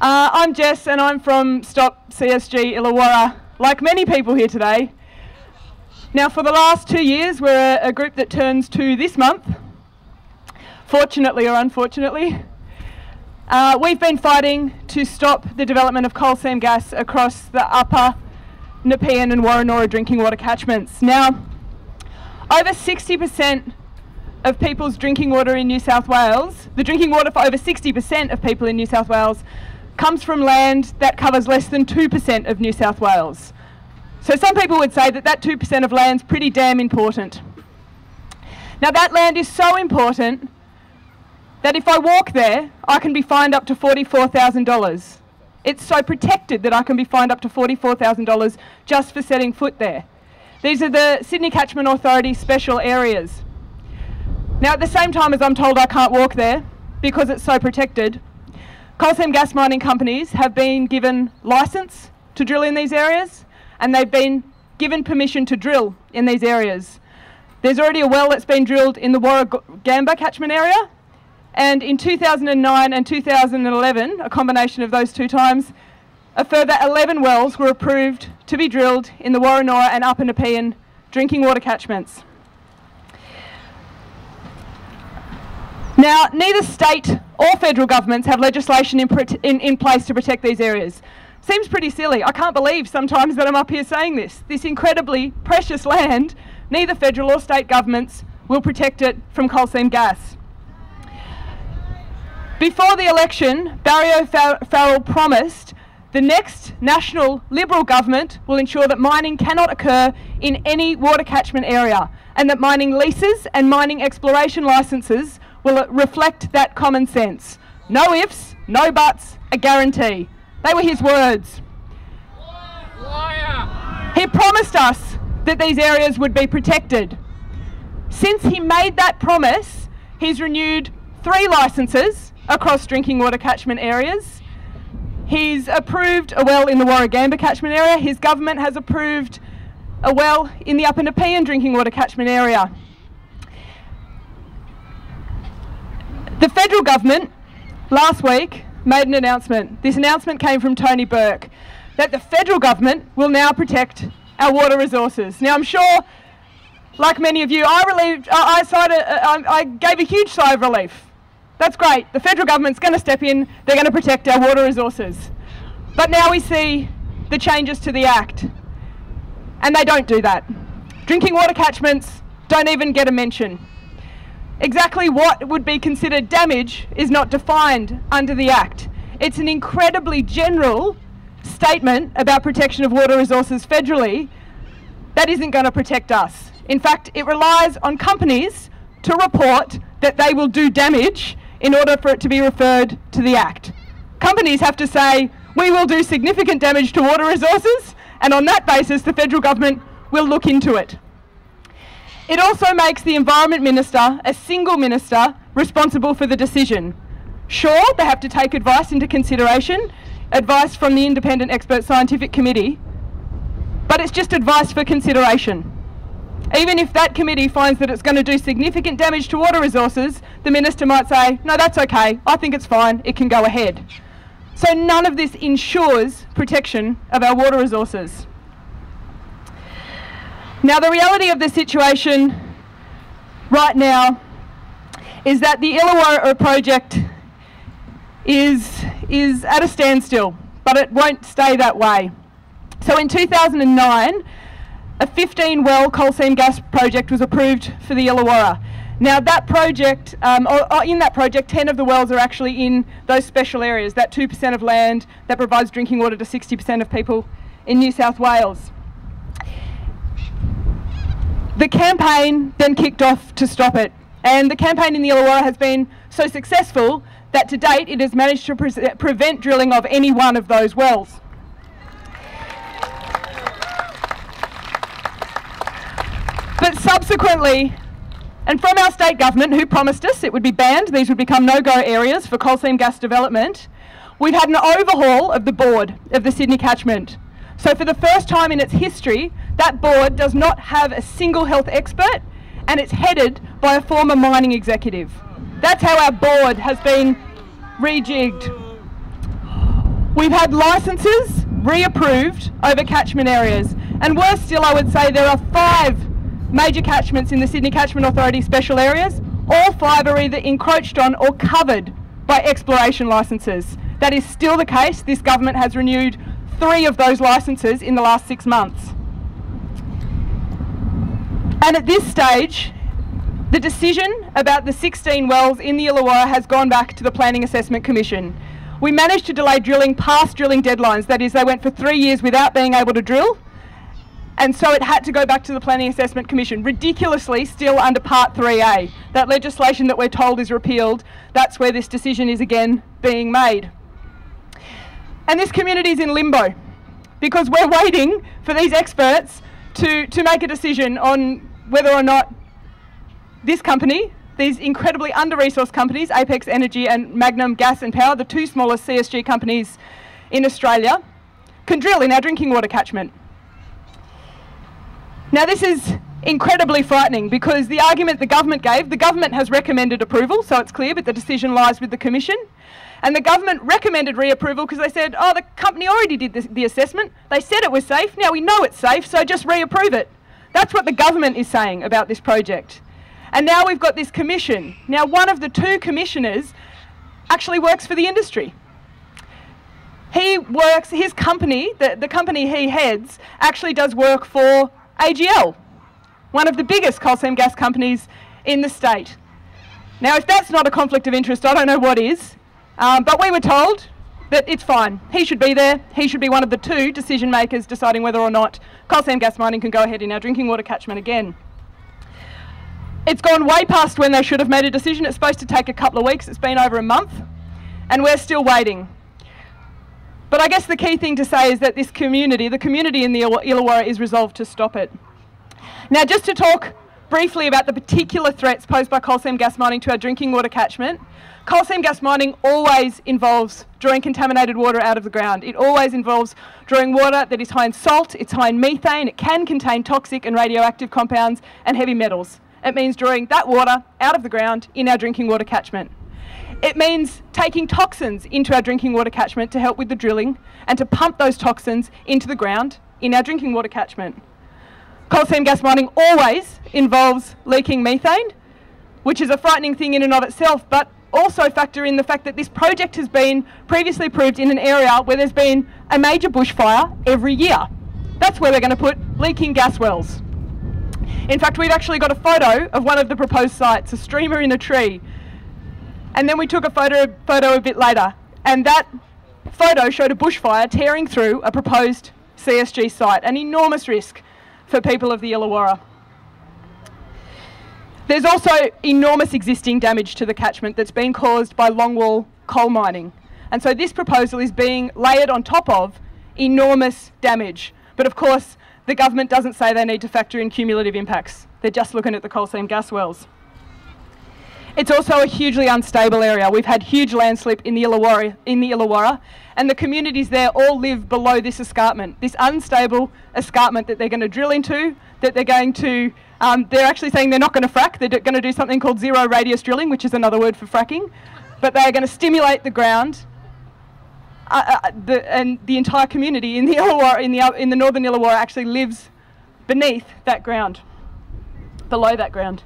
I'm Jess and I'm from Stop CSG Illawarra, like many people here today. Now for the last 2 years we're a group that turns 2 this month, fortunately or unfortunately. We've been fighting to stop the development of coal seam gas across the upper Nepean and Woronora drinking water catchments. Now, over 60% of people's drinking water in New South Wales, the drinking water for over 60% of people in New South Wales comes from land that covers less than 2% of New South Wales. So some people would say that that 2% of land's pretty damn important. Now that land is so important that if I walk there, I can be fined up to $44,000. It's so protected that I can be fined up to $44,000 just for setting foot there. These are the Sydney Catchment Authority special areas. Now at the same time as I'm told I can't walk there because it's so protected, coal seam gas mining companies have been given licence to drill in these areas and they've been given permission to drill in these areas. There's already a well that's been drilled in the Warragamba catchment area, and in 2009 and 2011, a combination of those 2 times, a further 11 wells were approved to be drilled in the Woronora and Upper Nepean drinking water catchments. Now, neither state or federal governments have legislation in place to protect these areas. Seems pretty silly. I can't believe sometimes that I'm up here saying this. This incredibly precious land, neither federal or state governments will protect it from coal seam gas. Before the election, Barry O'Farrell promised the next national Liberal government will ensure that mining cannot occur in any water catchment area and that mining leases and mining exploration licences will reflect that common sense. No ifs, no buts, a guarantee. They were his words. Liar. He promised us that these areas would be protected. Since he made that promise, he's renewed 3 licences across drinking water catchment areas. He's approved a well in the Warragamba catchment area. His government has approved a well in the Upper Nepean drinking water catchment area. The federal government last week made an announcement. This announcement came from Tony Burke, that the federal government will now protect our water resources. Now I'm sure, like many of you, I gave a huge sigh of relief. That's great. The federal government's going to step in. They're going to protect our water resources. But now we see the changes to the Act, and they don't do that. Drinking water catchments don't even get a mention. Exactly what would be considered damage is not defined under the Act. It's an incredibly general statement about protection of water resources federally that isn't going to protect us. In fact, it relies on companies to report that they will do damage in order for it to be referred to the Act. Companies have to say, we will do significant damage to water resources, and on that basis the federal government will look into it. It also makes the Environment Minister a single minister responsible for the decision. Sure, they have to take advice into consideration, advice from the Independent Expert Scientific Committee, but it's just advice for consideration. Even if that committee finds that it's going to do significant damage to water resources, the minister might say, no, that's okay, I think it's fine, it can go ahead. So none of this ensures protection of our water resources. Now the reality of the situation right now is that the Illawarra project is at a standstill, but it won't stay that way. So in 2009, a 15-well coal seam gas project was approved for the Illawarra. Now that project, in that project, 10 of the wells are actually in those special areas, that 2% of land that provides drinking water to 60% of people in New South Wales. The campaign then kicked off to stop it, and the campaign in the Illawarra has been so successful that to date it has managed to prevent drilling of any one of those wells. But subsequently, and from our state government, who promised us it would be banned, these would become no-go areas for coal seam gas development, we've had an overhaul of the board of the Sydney catchment. So for the first time in its history, that board does not have a single health expert, and it's headed by a former mining executive. That's how our board has been rejigged. We've had licences reapproved over catchment areas, and worse still, I would say there are 5 major catchments in the Sydney Catchment Authority special areas. All 5 are either encroached on or covered by exploration licences. That is still the case. This government has renewed 3 of those licences in the last 6 months. And at this stage, the decision about the 16 wells in the Illawarra has gone back to the Planning Assessment Commission. We managed to delay drilling past drilling deadlines. That is, they went for 3 years without being able to drill, and so it had to go back to the Planning Assessment Commission, ridiculously still under Part 3A. That legislation that we're told is repealed, that's where this decision is again being made. And this community is in limbo, because we're waiting for these experts to make a decision on whether or not this company, these incredibly under-resourced companies, Apex Energy and Magnum Gas and Power, the 2 smallest CSG companies in Australia, can drill in our drinking water catchment. Now this is incredibly frightening, because the argument the government gave, the government has recommended approval, so it's clear, but the decision lies with the Commission. And the government recommended reapproval because they said, oh, the company already did the assessment. They said it was safe. Now we know it's safe, so just reapprove it. That's what the government is saying about this project. And now we've got this commission. Now one of the 2 commissioners actually works for the industry. He works, his company, the company he heads, actually does work for AGL, one of the biggest coal seam gas companies in the state. Now if that's not a conflict of interest, I don't know what is. But we were told that it's fine. He should be there. He should be one of the 2 decision makers deciding whether or not coal seam gas mining can go ahead in our drinking water catchment again. It's gone way past when they should have made a decision. It's supposed to take a couple of weeks. It's been over a month, and we're still waiting. But I guess the key thing to say is that this community, the community in the Illawarra, is resolved to stop it. Now, just to talk briefly about the particular threats posed by coal seam gas mining to our drinking water catchment, coal seam gas mining always involves drawing contaminated water out of the ground. It always involves drawing water that is high in salt, it's high in methane, it can contain toxic and radioactive compounds and heavy metals. It means drawing that water out of the ground in our drinking water catchment. It means taking toxins into our drinking water catchment to help with the drilling and to pump those toxins into the ground in our drinking water catchment. Coal seam gas mining always involves leaking methane, which is a frightening thing in and of itself, but also factor in the fact that this project has been previously approved in an area where there's been a major bushfire every year. That's where we're going to put leaking gas wells. In fact, we've actually got a photo of one of the proposed sites, a streamer in a tree. And then we took a photo a bit later, and that photo showed a bushfire tearing through a proposed CSG site, an enormous risk for people of the Illawarra. There's also enormous existing damage to the catchment that's been caused by longwall coal mining. And so this proposal is being layered on top of enormous damage. But of course, the government doesn't say they need to factor in cumulative impacts. They're just looking at the coal seam gas wells. It's also a hugely unstable area. We've had huge landslip in the Illawarra, and the communities there all live below this escarpment, this unstable escarpment that they're going to drill into, that they're going to, they're actually saying they're not going to frack, they're going to do something called zero radius drilling, which is another word for fracking, but they're going to stimulate the ground, and the entire community in the Illawarra, in the northern Illawarra, actually lives beneath that ground, below that ground.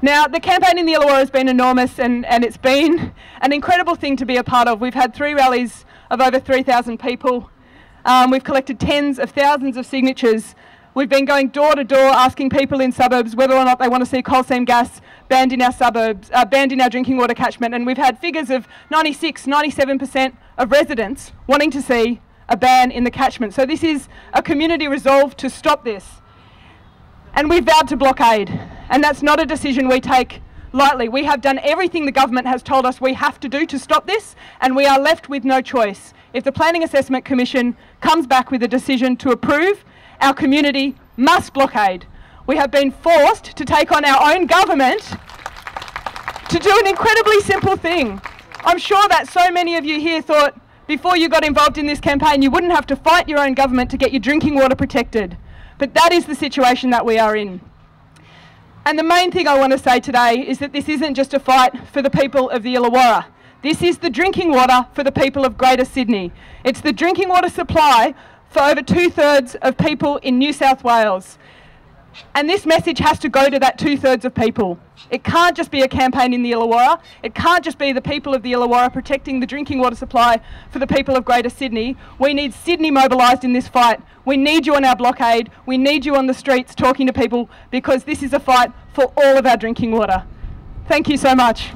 Now, the campaign in the Illawarra has been enormous, and it's been an incredible thing to be a part of. We've had 3 rallies of over 3,000 people. We've collected tens of thousands of signatures. We've been going door to door asking people in suburbs whether or not they want to see coal seam gas banned in our suburbs, banned in our drinking water catchment, and we've had figures of 96, 97% of residents wanting to see a ban in the catchment. So this is a community resolve to stop this. And we've vowed to blockade, and that's not a decision we take lightly. We have done everything the government has told us we have to do to stop this, and we are left with no choice. If the Planning Assessment Commission comes back with a decision to approve, our community must blockade. We have been forced to take on our own government to do an incredibly simple thing. I'm sure that so many of you here thought before you got involved in this campaign you wouldn't have to fight your own government to get your drinking water protected. But that is the situation that we are in. And the main thing I want to say today is that this isn't just a fight for the people of the Illawarra. This is the drinking water for the people of Greater Sydney. It's the drinking water supply for over 2/3 of people in New South Wales. And this message has to go to that 2/3 of people. It can't just be a campaign in the Illawarra. It can't just be the people of the Illawarra protecting the drinking water supply for the people of Greater Sydney. We need Sydney mobilised in this fight. We need you on our blockade. We need you on the streets talking to people, because this is a fight for all of our drinking water. Thank you so much.